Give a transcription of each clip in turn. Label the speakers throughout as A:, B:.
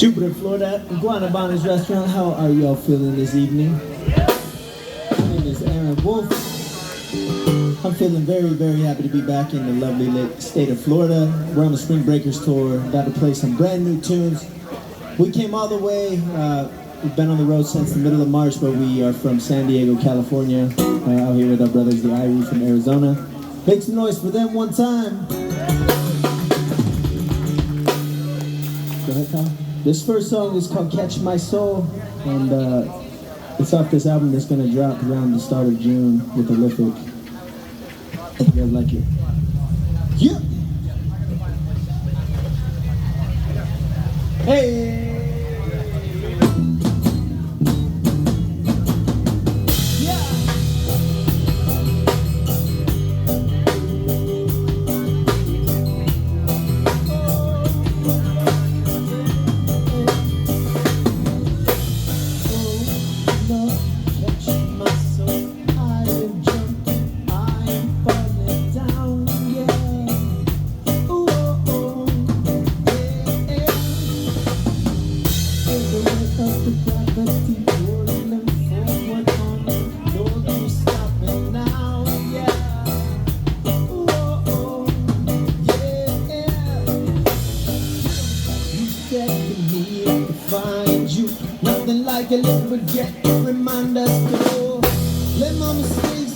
A: Jupiter, Florida, Guanabanas restaurant. How are y'all feeling this evening? My name is Aaron Wolf. I'm feeling very, very happy to be back in the lovely state of Florida. We're on the Spring Breakers tour, about to play some brand new tunes. We came all the way, we've been on the road since the middle of March, but we are from San Diego, California, out here with our brothers, the Irie from Arizona. Make some noise for them one time. Go ahead, Kyle. This first song is called Catch My Soul, and it's off this album that's going to drop around the start of June with Prolific. Hope you guys like it. Yeah! Hey! Nothing like a little regret to remind us to let my mistakes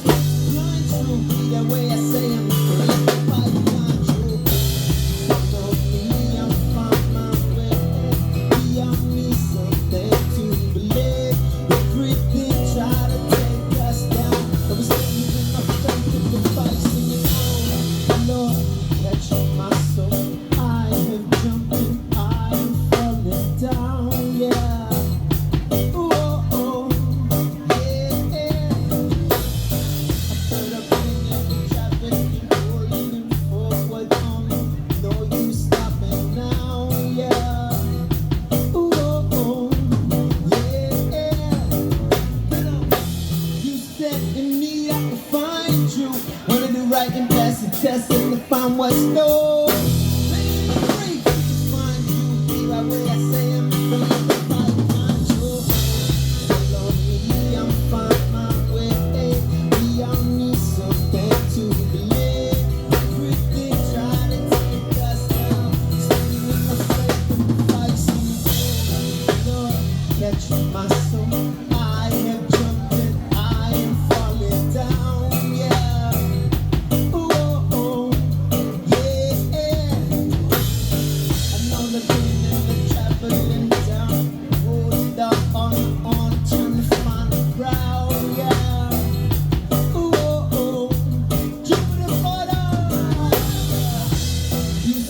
A: blind through. That way I say I'm free. Fight control. Follow me, I'll find my way. Beyond me, something to believe. Everything try to take us down. I was standing with my faith in the fight, singing, oh Lord, catch my soul. I have jumped and I am falling down, yeah. Right and pass the test and to find what's low. Free to find you, be right where I say I'm free to find control. Follow me, I'm find my way. Beyond me, something to believe. Everything try to take us down. Standing in my faith and fight, singing, Lord, catch my soul. I have jumped and I am falling down.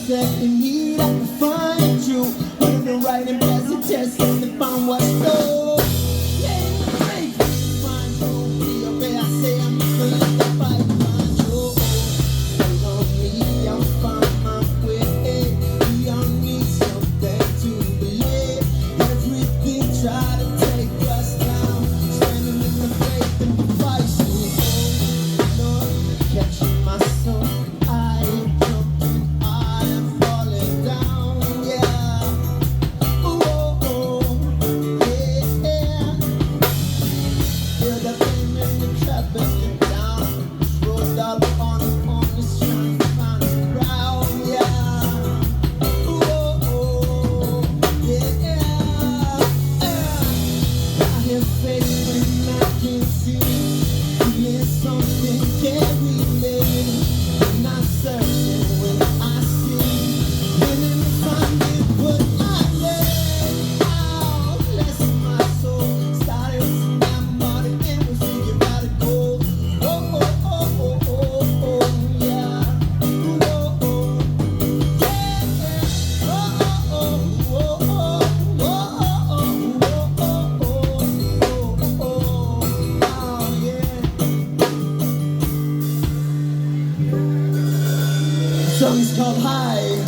A: In need, I can find you. When the right and pass the test and to find what's low. Yeah, break, find you. Be aware, I say I'm free to fight control. Follow me, I'll find my way. Beyond me, something to believe. Everything try to take us down. Standing in the faith and the fight. So, Lord, catch my soul. The song is called High.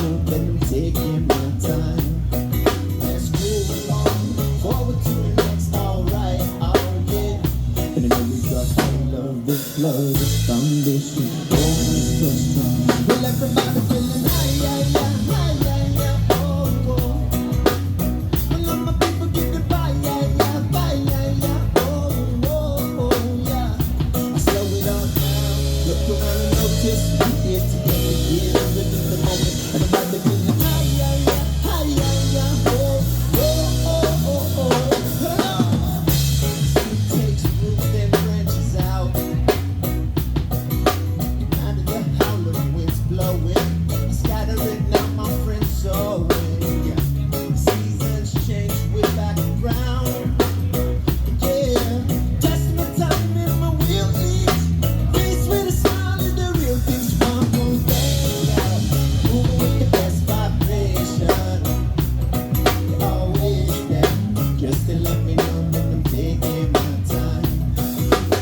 A: know that I'm taking my time. Let's move on, forward to the next, alright, oh yeah. And I know we got all of this love, this foundation, oh, it's so strong. Well, everybody feeling high, yeah, yeah, high, yeah, yeah, oh, oh. Well, all my people get it by, yeah, yeah, by, yeah, yeah, oh, oh, oh, yeah. I slow it all down, look around and notice, we here together, yeah, living in the moment. Everybody feeling high, yeah, yeah, high, yeah, yeah, oh, oh, oh, oh, oh, oh. It takes roots and branches out. Out of the howling winds blowing, scattering out my friends away. Seasons change, we're back around. Yeah, testing the time in my wheel each. Face with a smile and the real things one more day out. Moving with the best vibration. You're always there, just to let me know that I'm taking my time.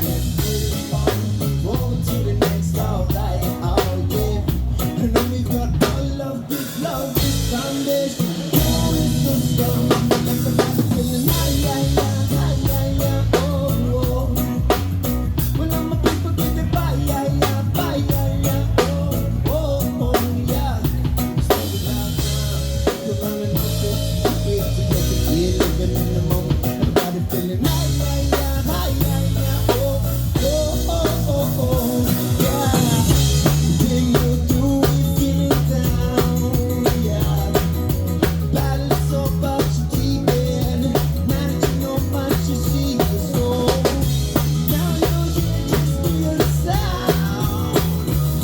A: Let's move on, forward to the next, alright, oh yeah. I know we've got all of this love, this foundation, oh, it's so strong. Everybody feeling high, yeah, yeah, high, yeah, yeah, oh, oh. Well, all my people get it by, yeah, yeah, by, yeah, yeah, oh, oh, oh, yeah. Slow it down now, look around and notice, we're together, we're living in the moment. Everybody feeling high, yeah, yeah, high, yeah, yeah, oh, oh, oh, oh, oh, yeah. When you do it, feeling down, yeah. Battle is so about you keeping, now that you know what you see, so now you're here just to hear the sound.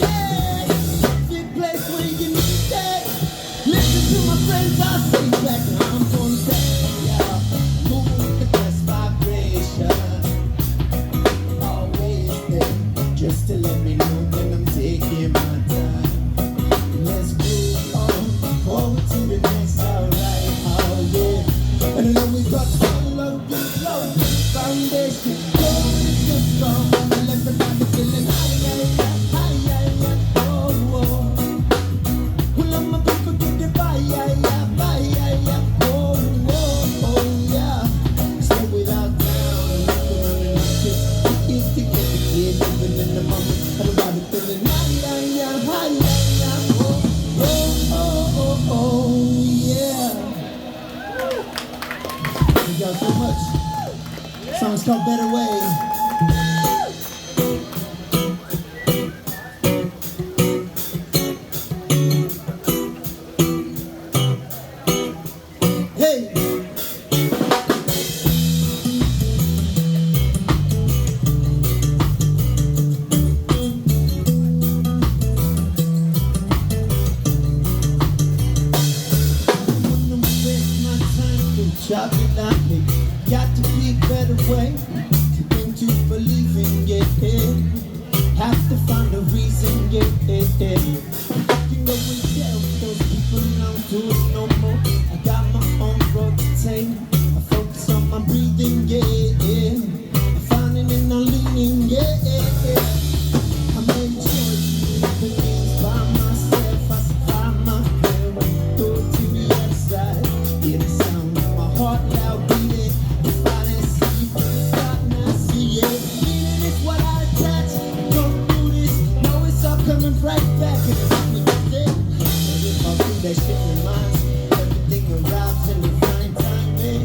A: Yeah, perfect place where you need it. Listen to my friends, I say back, I'm gonna say, yeah. Moving with the best vibration, always there, just to let me know that I'm taking my time. Let's move on, forward to the next, alright, oh yeah. And I know we got all of this love, this foundation, oh, it's so strong. And everybody feeling high, yeah, yeah, high, yeah, yeah, oh, oh. Well, all my people get it by, yeah, yeah, by, yeah, yeah, oh, oh, oh, yeah. Slow it all down, look around and notice, it's together, yeah, living in the moment. Everybody feeling high, yeah, yeah, high, yeah, yeah, oh, oh, oh, oh, yeah. Thank y'all so much. Song's called Better Way. Hey! Wanna waste my time to chop it out, me. Got to be a better way to think, to believe in, yeah. Have to find a reason, yeah. You know we tell those people don't do it no more. I got my own road to take. I focus on my breathing, yeah. I'm finding and I'm leaning, yeah. I made a choice, the things by myself. I survive my way, go to the other side. Hear the sound of my heart loud beating. If I didn't see you from the start, now I see it. Meaning it's what I attach. Don't do this, know it's all coming right back. And it's me today. If I do that shit reminds me, everything arrives in the fine time, hey.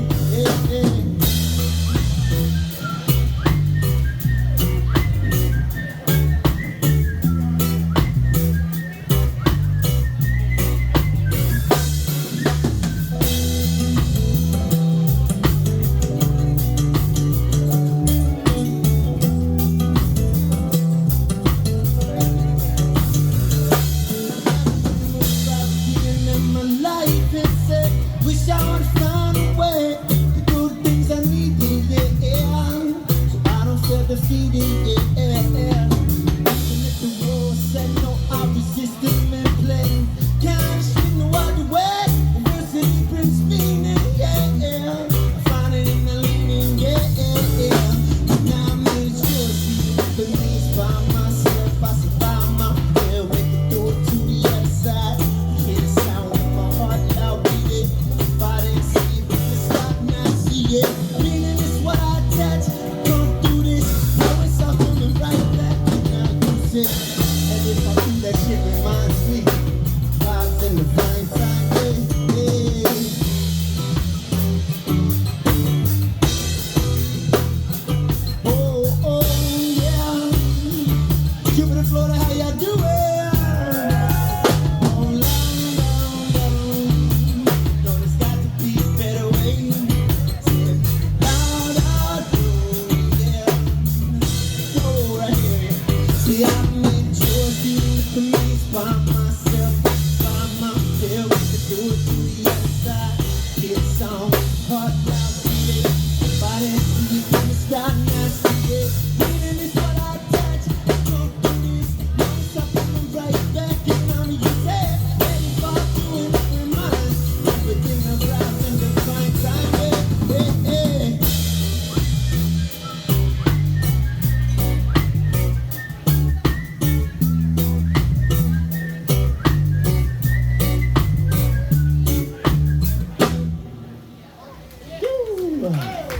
A: In my life.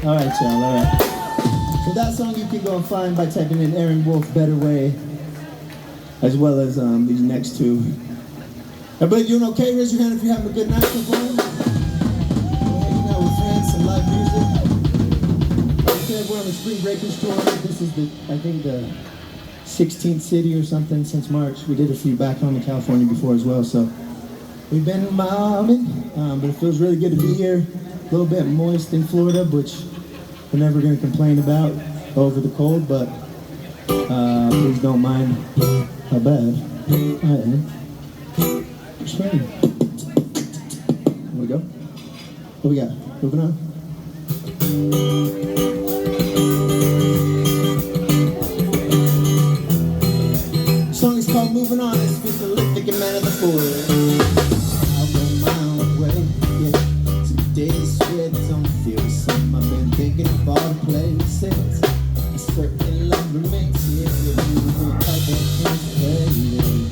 A: All right, y'all, all right. So that song you can go and find by typing in Aaron Wolf, Better Way, as well as these next two. Everybody doing okay? Raise your hand if you're having a good night so far. Hanging out with friends and live music. Like I said, we're on the Spring Breakers tour. This is I think the 16th city or something since March. We did a few back home in California before as well, so we've been mobbing, but it feels really good to be here. A little bit moist in Florida, which we're never going to complain about over the cold, but please don't mind how bad I am. It's fine. Here we go. What we got? Moving on. The song is called Moving On. It's with the Olympic man of the forest. I'll go my own way. Yeah. Today's sweat don't feel the same. I've been thinking of all the places. A certain love remains here. With you and other things fading.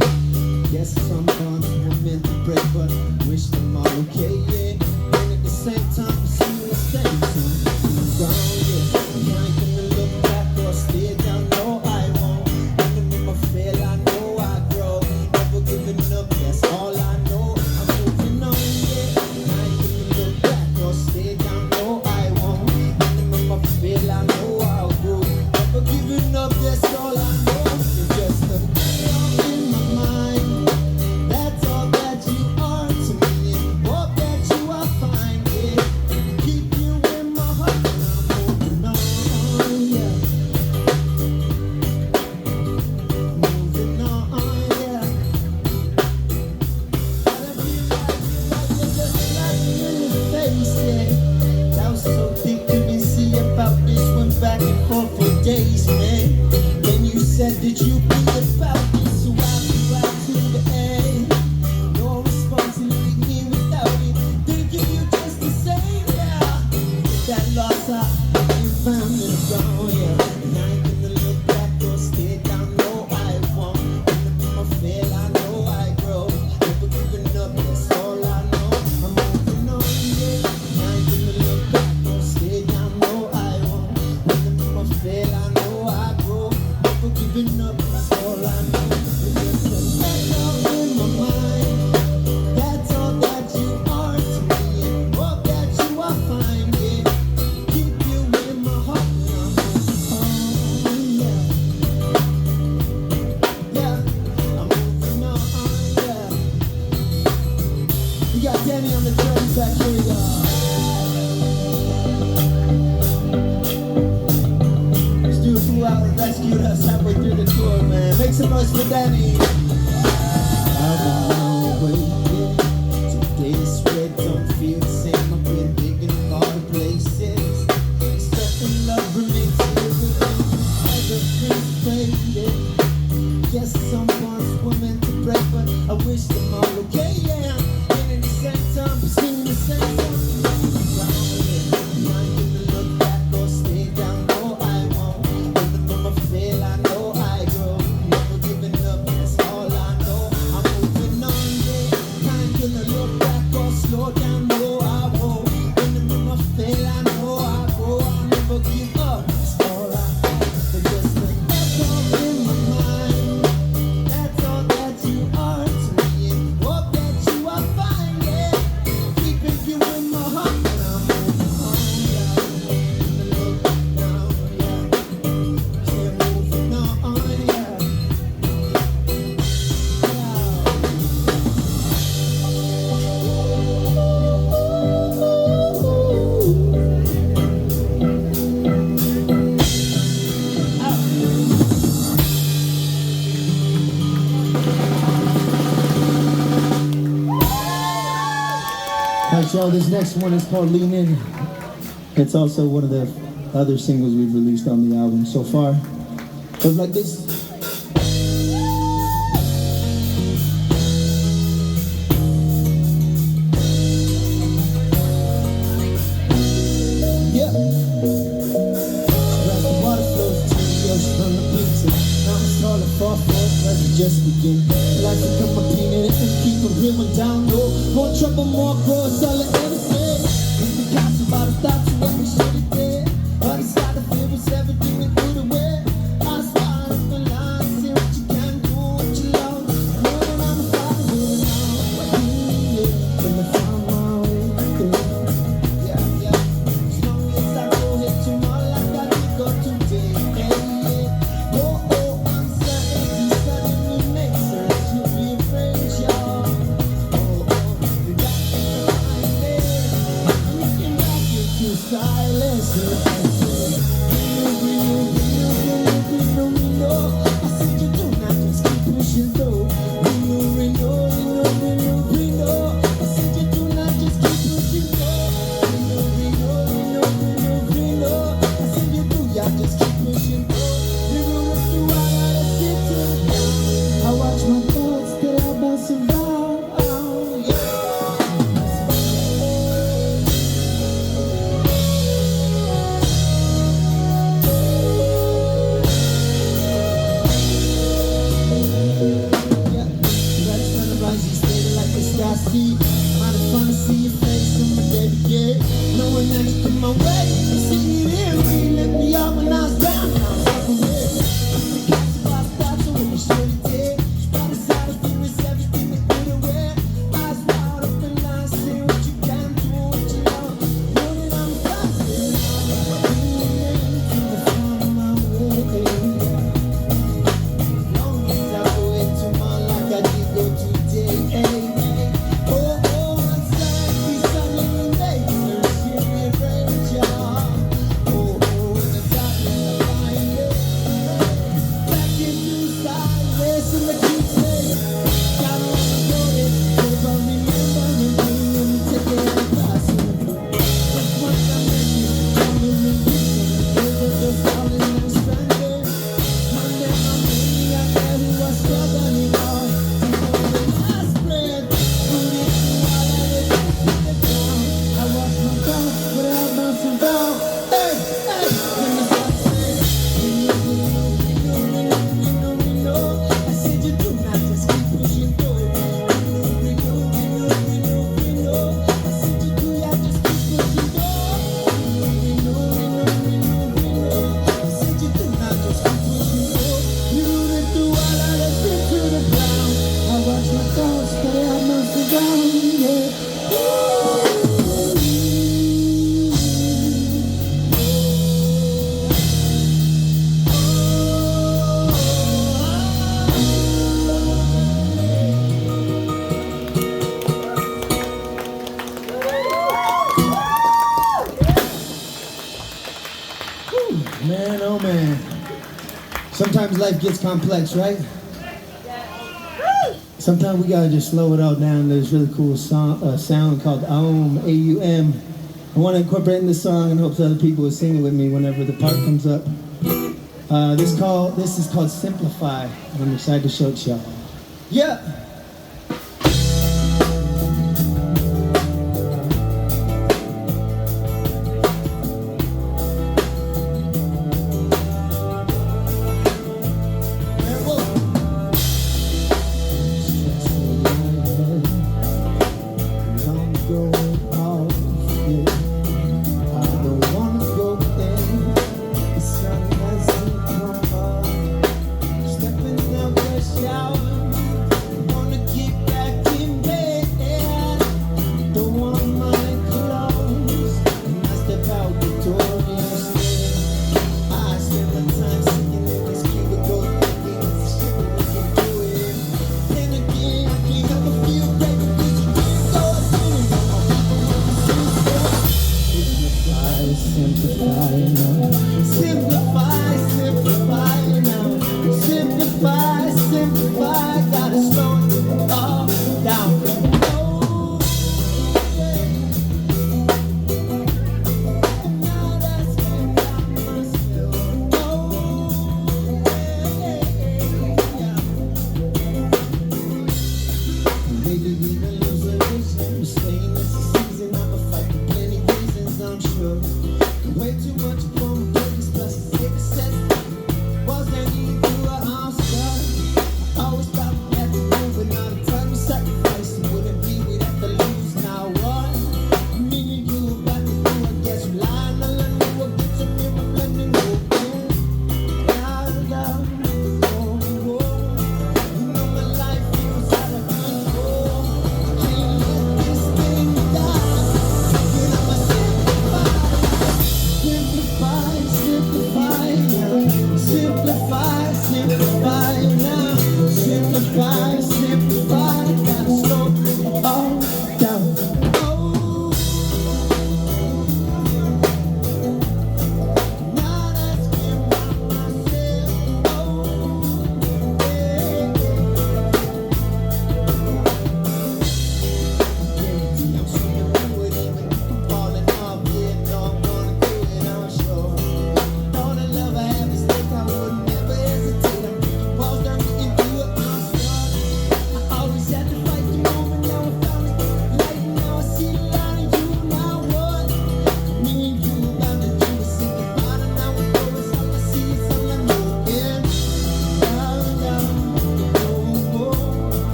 A: Yes, some bonds were meant to break, but wish them all okay, yeah. And at the same time, pursue mistakes. I'm gone, yeah. I ain't gonna look back or stay down. No, I won't. Even if I fail, I know I grow. Never giving up, that's all I know. I'm moving on, yeah. I ain't gonna look back or stay down. No, I won't. Even if I fail, I know I'll grow. Never giving up, that's all I know. It's just a thought in my mind. That's all that you are to me, and hope that you are fine, yeah. Keep you in my heart, and I'm moving on, yeah. Moving on, yeah. Gotta be right, you're just like in the face, yeah. That was so deep, couldn't see about this, went back and forth for days, man. Then you said that you be about this, so I'll be right to the end. No response and leave me without it. Thinking you just the same, yeah. That loss I ain't found it gone, yeah. And I ain't gonna look back or stay down, no, I won't. Even if I fail, I know I grow. Never giving up, that's all I know. I'm moving on, yeah. And I ain't gonna look back or stay down, no, I won't. Even if I fail, I know I grow. Never giving up, that's all I know. It's just a echo in my mind. That's all that you are to me, and hope that you are fine, yeah. Keep you in my heart, and I'm moving on, yeah. Yeah, I'm moving on, yeah. We got Danny on the drums back here, y'all. This dude flew out and rescued us halfway through the tour, man. Make some noise for Danny. I've been long way, yeah. Today's sweat don't feel the same. I've been digging in all the places. Certain love remains here with me. Other things faded. Yes, some bonds were meant to break, but I wish them all okay, yeah. And at the same time, pursuing the same song. I ain't gonna look back or stay down, no, I won't. Even if I fail, I know I grow. Never giving up, that's all I know. I'm moving on, yeah. I ain't gonna look back or slow down, no, I won't. Even if I fail, I know I grow. I'll never give up, that's all I know. It's just a echo in my mind. That's all that you are to me, and hope that you are fine, yeah. Keeping you in my heart, and I'm moving on, yeah. Look now, yeah. Still moving on, yeah. Alright, y'all, this next one is called Lean In. It's also one of the other singles we've released on the album so far. It goes like this. Yeah. As the water flows to the ocean from the peaks, and mountains all are far from as we just begin. Like to come up in it and keep a real one down low. More trouble, more growth, that's all I ever say. If the cops about to stop you, what we should have did. see. Might have fun to see your face on my day to get. Knowing that you come my way. See you here, really lift me up when I was down. Now I'm stuck away. Cast about thoughts of what you should have did. Got us out of here, it's everything that could have wear. Eyes wide open, I see what you can do, what you love. Know that I'm passing. From the front of my way. Long as I go into my life, I did go today. Man, oh man. Sometimes life gets complex, right? Sometimes we gotta just slow it all down. There's really cool sound called Aum, A-U-M. I want to incorporate in this song and hope other people will sing it with me whenever the part comes up. This is called Simplify. I'm excited to show it to y'all. Yeah!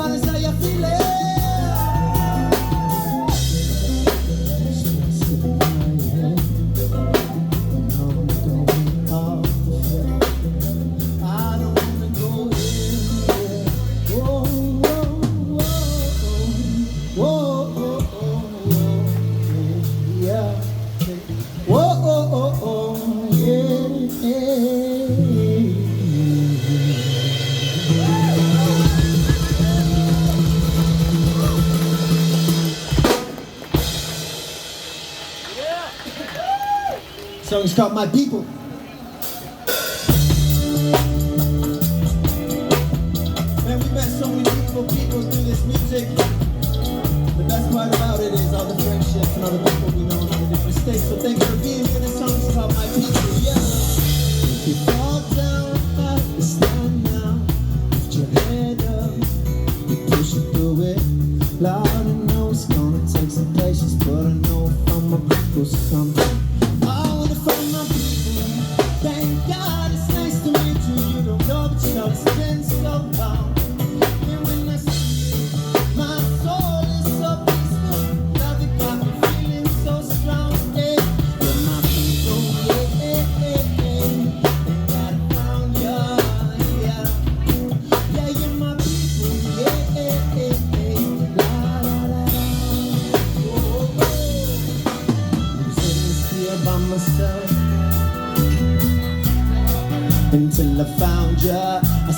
A: Guanabanas, how you feeling? The song is called My People. Man, we met so many beautiful people through this music. The best part about it is all the friendships and all the people we know in all the different states. So thank you for being here. This song is called My People. Yeah. If you fall down, I stand now. Lift your head up, you push it through it. Lord, I know it's gonna take some patience, but I know from my people something. From my people, thank God it's nice to meet you. You don't know, but you know it's been so long. And when I see you, my soul is so peaceful. Love it got me feeling so strong. Yeah, you're my people, yeah. Thank God I found you, yeah. Yeah, you're my people, yeah. La la la. Oh, oh. I'm sitting here by myself. Until I found you, I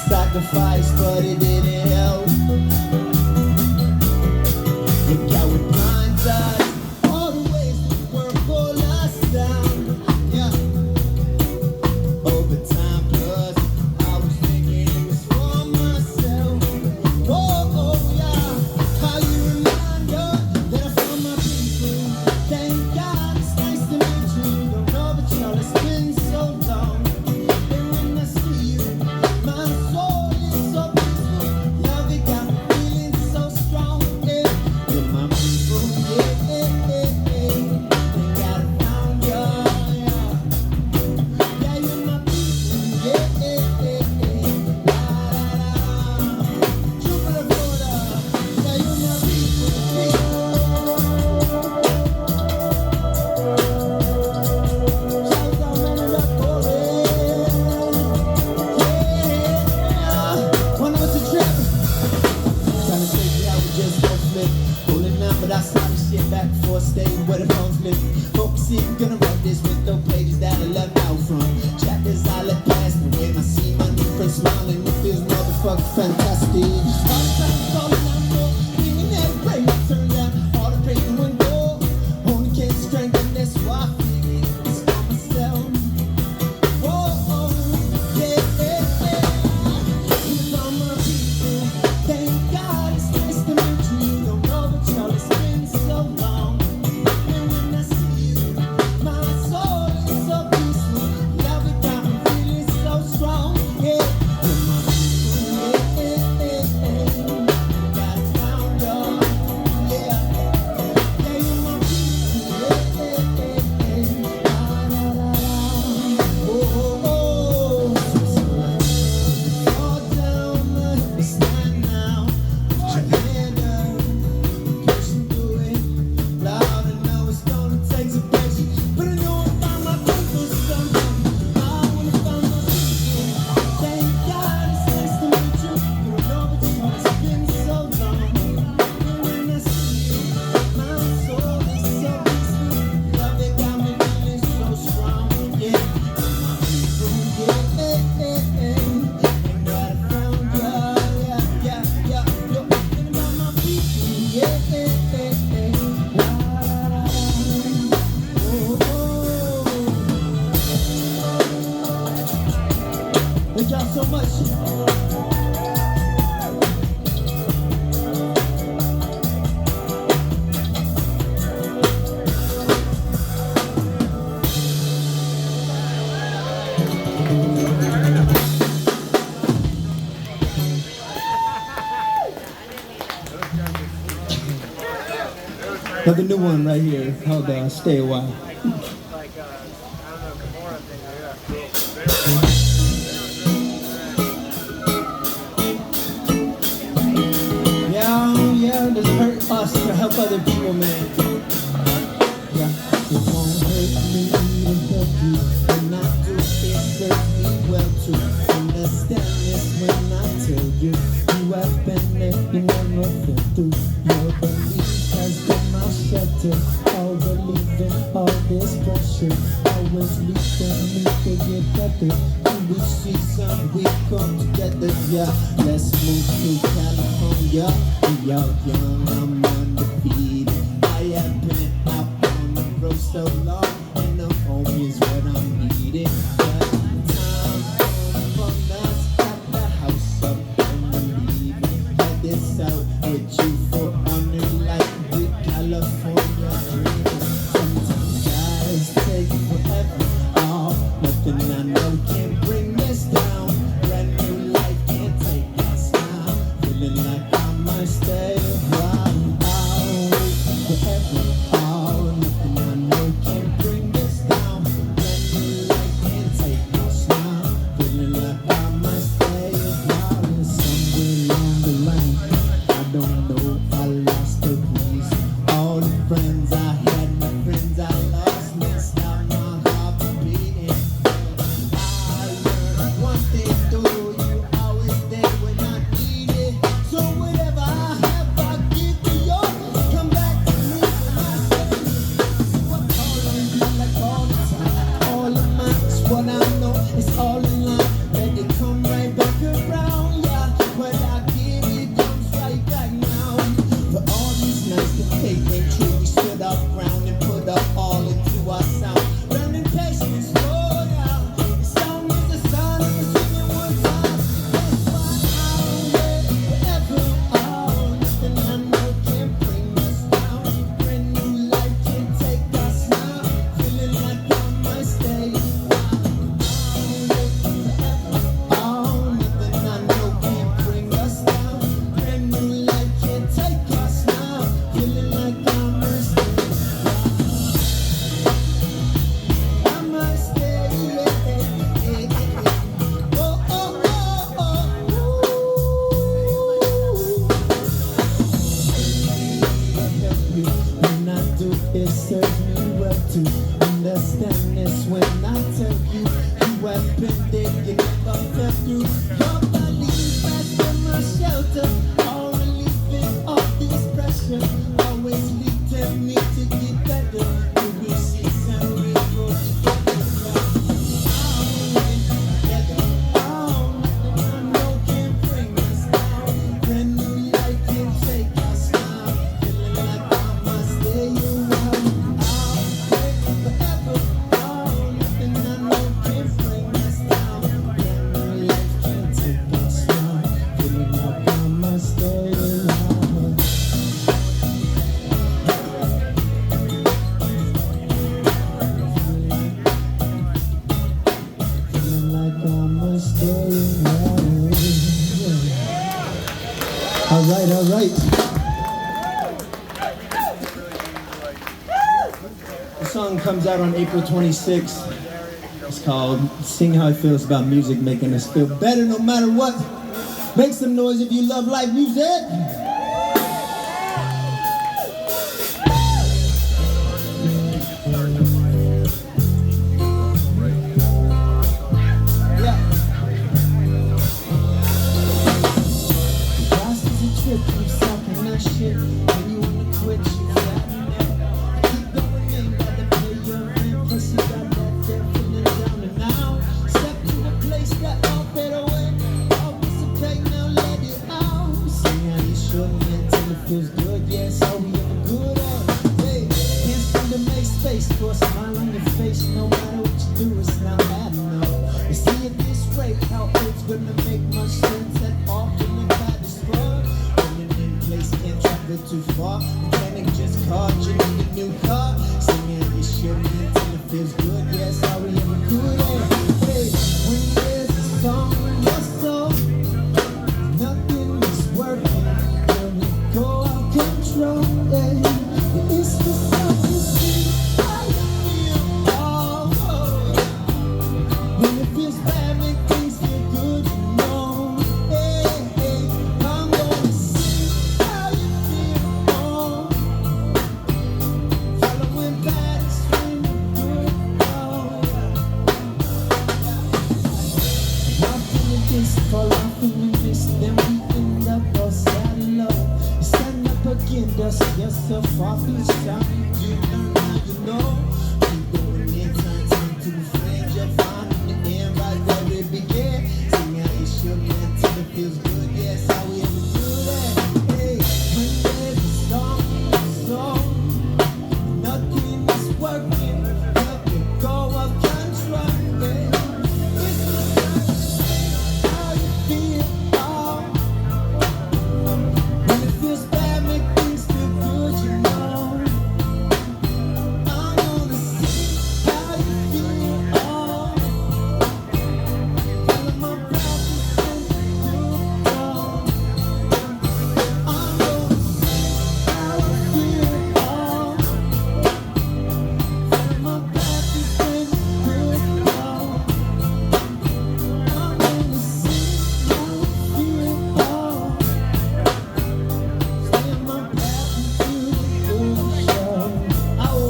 A: sacrificed, but it didn't help. Look how it blinds us, all the ways the world pull us down. Yeah, over time, plus I was thinking it was for myself. Oh, oh, yeah, how you remind us that I found my people. Thank God it's nice to meet you. You don't know, but you know it's been so long. But I saw this shit back before staying where the phones live. Focusing, gonna write this with no pages that I left out from chapters I let pass. And when I see my new friend smiling, it feels motherfucking fantastic. All the time falling out for thinking that the pain I turned down. All the pain went gold. Only can't strengthen, that's why I figured it's for myself. Oh, oh, yeah. It's all my people. Thank God it's nice to meet you. You don't know, but y'all it's been so long. And when I see you, my soul is so peaceful. Love it got me feeling so strong. Yeah, you're my people. Yeah. Got it found you. Yeah, yeah, you're my people. Yeah. La la la la. Oh, oh, oh. Fall down, stand now. Put your hand up, pushing through it. Lord, I know it's gonna take some patience, but I know I found my people someday. I wanna find my people. Thank God it's nice to meet you. You don't know, but you know it's been so long. And when I see you, my soul is so peaceful. Love it got me feeling so strong. Yeah, you're my people. Yeah. Thank God I found you. Yeah. You're thinking about my people. Yeah. La la la. Oh, oh. Thank y'all so much. Another new one right here called Stay a While. us to help other people, man. Yeah. It won't hurt me to help you. When I do, it serves me well to understand this when I tell you. You have been there, you never fell through. Your belief has been my shelter. All believing all this pressure. Always leaving me to get better. When we see some, we come together, yeah. Let's move to California. We are young, I'm undefeated. I have been out on the road so long, and the home is what I'm needing. But time for us at the house up and believing. Let this out with you for honor like with California dreaming. Sometimes guys take forever. Oh, nothing I know can bring this down. Brand new life can't take us now. Feeling like I might stay a while. Oh, forever. Oh, nothing I know can bring this down. Brand new life can't take us now. Feeling like I might stay a while. And somewhere along the line, I don't know, I lost the peace. All the friends I had, my friends I lost, messed up my heart from beating. I learned one thing through you, always there when I need it. So whatever I have, I give to you. Come back to me when I say it. So I call on you like all the time. All of mine is what I know, it's all in line. Let it come right back around, yeah. What I give, it comes right back now. For all these nights that take ain't true, we stood our ground and put up all into our sound. Learning patience, slow down. The song is a song, and we're singing one time. That's why I'll wait forever. Oh, nothing I know can bring us down. Brand new life can take us now. Feeling like I might stay a while. I'll wait forever. Oh, nothing I know can bring us down. Brand new life can take us now. Feeling like I might stay a while. I might stay, yeah. Oh, oh, oh, oh. Help you when I do, it serves me well to understand this when I tell you. You have been there, you never fell through. Your belief has been my shelter. All relieving all this pressure. Always leading me to get better. You will see some real growth together. Oh, nothing I know can bring us down. Brand new life can take us now. Feeling like I must stay around. I'll wait forever. Oh, nothing I know can bring us down. Brand new life can take us now. Feeling like I must stay around. Feeling like I must stay around. All right, all right. The song comes out on April 26th. It's called Sing How It Feels, about music making us feel better no matter what. Make some noise if you love live music. Yeah. Last is a trip, keep talking that shit. When you wanna quit, you got me now. Keep going in, gotta pay your rent. Plus you got that debt feeling down and out. Step to a place that all better way. All dissipate, now let it out. See how you should until it feels good. Yeah, so we ever good at. Hey, can't stand to make space for a smile on your face. No matter what you do, it's not bad enough. You see it this way, how it's gonna make much sense at all. Feeling bad as fuck. Running in place, can't travel too far. Mechanic just called, you need a new car. Singing you should until it feels good. Yeah, so we ever good at. Hey, when there's a song in your soul, nothing is working. When you go out control, yeah. It's the stuff you see, how you feel. Oh, when it feels bad, make things feel good, you know. Hey, hey, I'm gonna see how you feel. Oh, dust yourself off each time you learn how you know. Keep going in time to the fringe, you'll find in the end right where it began. Sing how you shook man till it feels good, yes, how we ever do that. Hey, when there's a storm, nothing is working, help you go up control. Hey, it's the how you feel. Oh, when it feels bad, make things feel good, you know. I wanna see how you feel. Oh, feeling my breath is in you. Oh, I wanna see how you feel. Oh, feeling my breath is in you. Oh, I wanna see how you feel. Oh, feeling my breath is in you. Oh.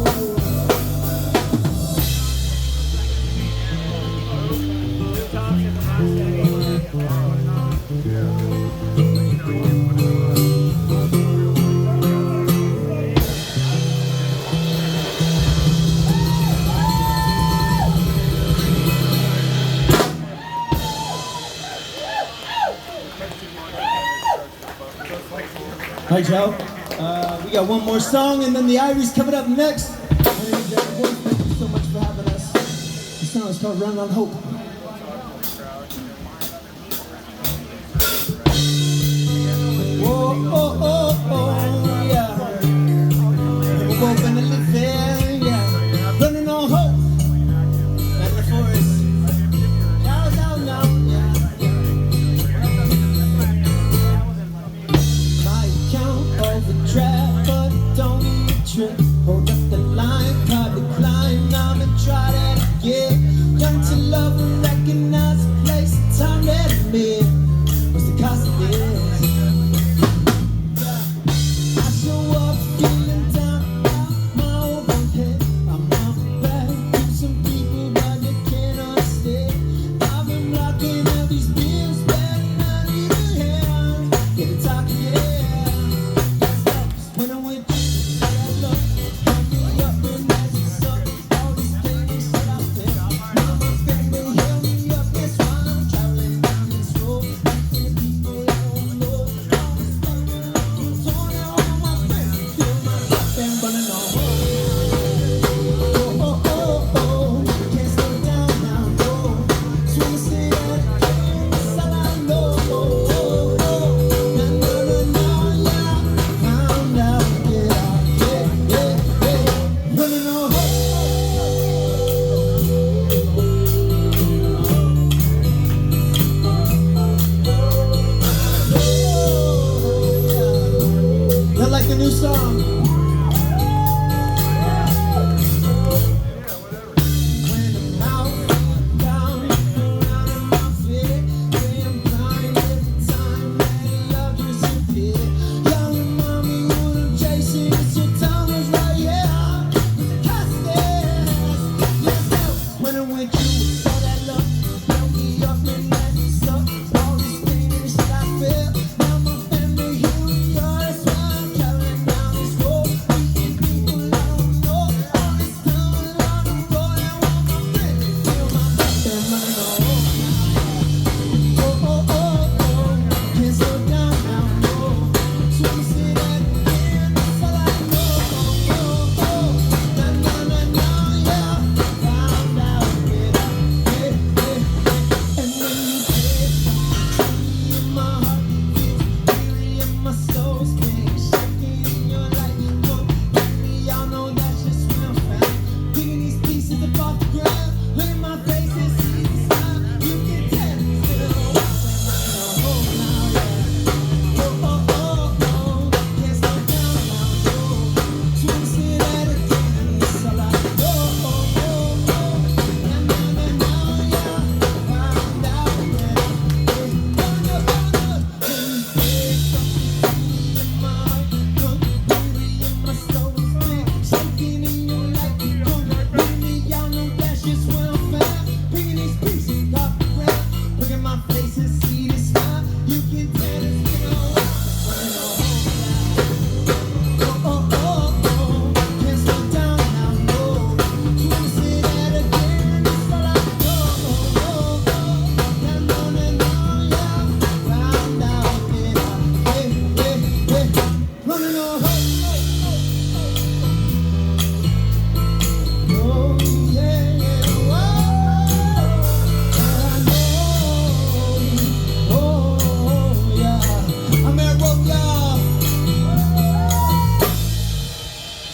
A: All right, Joe. We got one more song, and then the Iries coming up next. My name is Jared Boyd. Thank you so much for having us. This song is called "Run on Hope." Whoa, oh, oh, oh, yeah. We're both gonna live there, yeah. Running on hope. Back in the forest. Now, yeah. My account overdraft, but don't need a trip. Hold up the line, probably climb. I'm gonna try that again. Learn to love and recognize the place, the time that I'm in. What's the cost of this? I show up feeling down about my own head. I'm out back to some people, but they can't understand. I've been blocking out these bills, but I need a hand. Get it talking, yeah. When I'm with you, I love. Help me up and that's what's up. All these things that I feel. Mama, baby, help me up. That's why I'm traveling down this road. Meeting the people I don't know. All this pain and all torn out on my face. Feel my cup and running on. Oh, oh, oh, oh. Can't slow down now, no. Just wanna say that again. That's all I know. Oh, oh, oh. Na, na, na, na, yeah. Found out, yeah. Running on hope. I like the new song. When I'm out, down, around in my feet, I'm blind every time that love disappears. Y'all remind me what I'm chasing. It's your time was right here. When I'm with you, all that love, help me up and that's up. All this pain and shit I feel. Now my family here we are. That's why I'm traveling down this road.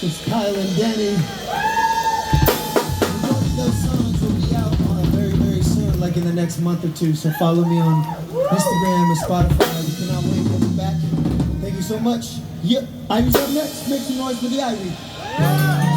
A: It's Kyle and Danny. Majority of those songs will be out very, very soon, like in the next month or two. So follow me on Instagram and Spotify. We cannot wait to be back. Thank you so much. Yep, Ivy's up next. Make some noise for the Ivy.